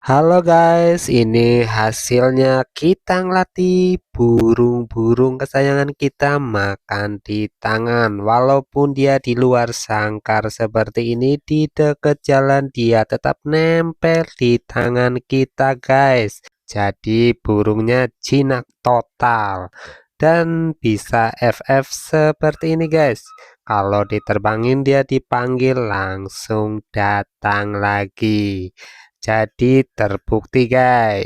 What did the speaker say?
Halo guys, ini hasilnya kita ngelatih burung-burung kesayangan kita makan di tangan. Walaupun dia di luar sangkar seperti ini, di dekat jalan dia tetap nempel di tangan kita guys. Jadi burungnya jinak total dan bisa FF seperti ini guys. Kalau diterbangin dia dipanggil langsung datang lagi. Jadi terbukti guys.